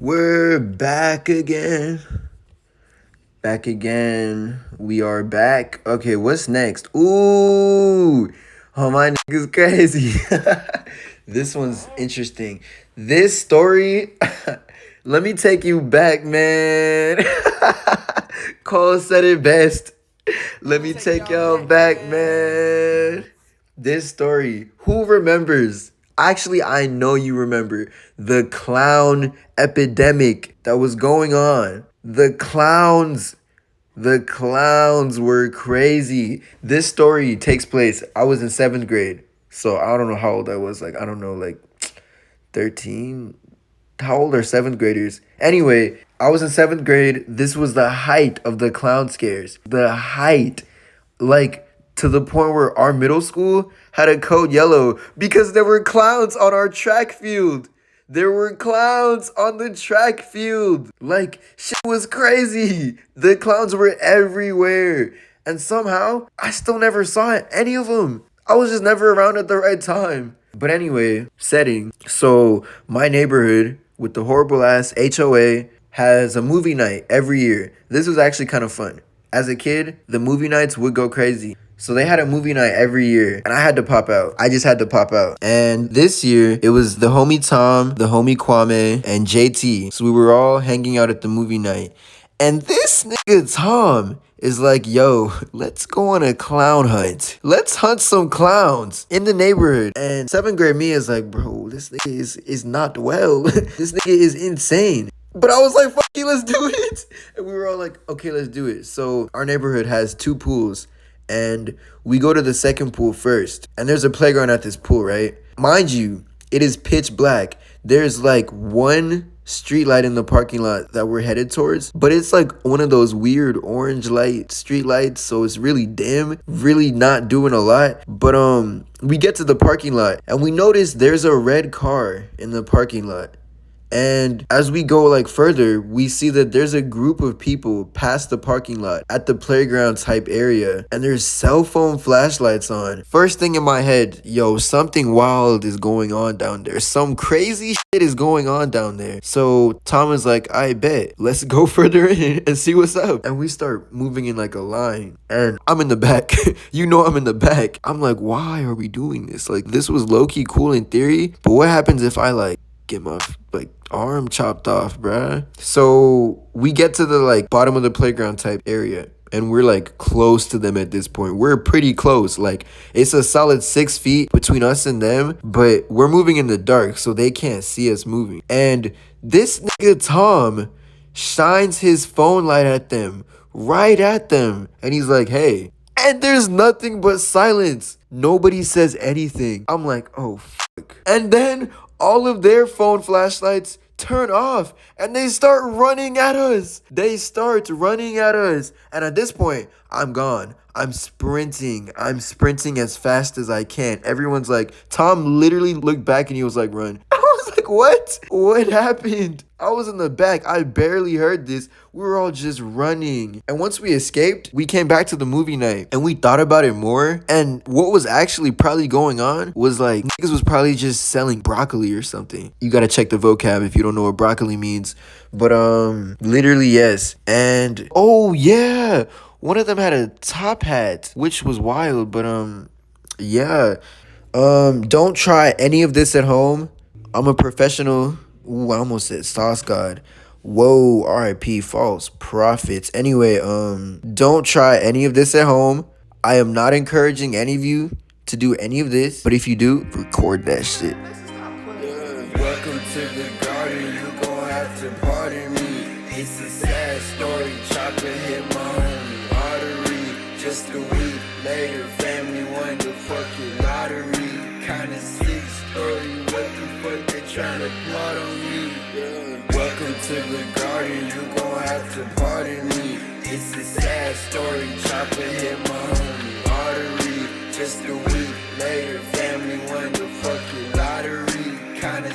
We're back again. Back again. We are back. Okay, what's next? Ooh. Oh, my nigga's crazy. This one's interesting. This story, let me take you back, man. Cole said it best. Let me take y'all back, man. This story, who remembers? Actually, I know you remember the clown epidemic that was going on. The clowns were crazy. This story takes place, I was in 7th grade. So I don't know how old I was. Like, I don't know, like 13? How old are 7th graders? Anyway, I was in 7th grade. This was the height of the clown scares. The height. Like, to the point where our middle school had a code yellow because there were clowns on our track field. There were clowns on the track field. Like, shit was crazy. The clowns were everywhere. And somehow, I still never saw any of them. I was just never around at the right time. But anyway, setting. So, my neighborhood with the horrible ass HOA has a movie night every year. This was actually kind of fun. As a kid, the movie nights would go crazy. So they had a movie night every year, and I had to pop out. I just had to pop out. And this year, it was the homie Tom, the homie Kwame, and JT. So we were all hanging out at the movie night. And this nigga Tom is like, yo, let's go on a clown hunt. Let's hunt some clowns in the neighborhood. And 7th grade me is like, bro, this nigga is not well. This nigga is insane. But I was like, fuck you, let's do it. And we were all like, okay, let's do it. So our neighborhood has 2 pools. And we go to the second pool first. And there's a playground at this pool, right? Mind you, it is pitch black. There's like one street light in the parking lot that we're headed towards. But it's like one of those weird orange light street lights. So it's really dim, really not doing a lot. But we get to the parking lot and we notice there's a red car in the parking lot. And as we go like further, we see that there's a group of people past the parking lot at the playground type area. And there's cell phone flashlights on. First thing in my head, yo, something wild is going on down there. Some crazy shit is going on down there. So Tom is like, I bet, let's go further in and see what's up. And we start moving in like a line. And I'm in the back. You know I'm in the back. I'm like, why are we doing this? Like, this was low-key cool in theory. But what happens if I like get my arm chopped off, bruh? So we get to the like bottom of the playground type area and we're like close to them at this point. We're pretty close. Like, it's a solid 6 feet between us and them, but we're moving in the dark so they can't see us moving. And this nigga Tom shines his phone light at them, right at them, and he's like, hey. And there's nothing but silence. Nobody says anything. I'm like, oh fuck. And then all of their phone flashlights turn off and they start running at us. And at this point, I'm gone. I'm sprinting as fast as I can. Everyone's like, Tom literally looked back and he was like, run. I was like, what happened? I was in the back. I barely heard this. We were all just running. And once we escaped, we came back to the movie night and we thought about it more. And what was actually probably going on was like, niggas was probably just selling broccoli or something. You gotta check the vocab if you don't know what broccoli means. But literally yes. And oh yeah, one of them had a top hat, which was wild. But yeah. Don't try any of this at home. I'm a professional. Ooh, I almost said sauce god. Whoa, RIP, false prophets. Anyway, don't try any of this at home. I am not encouraging any of you to do any of this. But if you do, record that shit. Welcome to the garden, you gon' have to pardon me. It's a sad story, chocolate hit my homie artery. Just a week later, family won the fucking lottery. Kinda sick story, what the fuck they tryna plot on me? Welcome to the garden, you gon' have to pardon me. It's a sad story, chocolate hit my homie artery. Just a week later, family won the fucking lottery.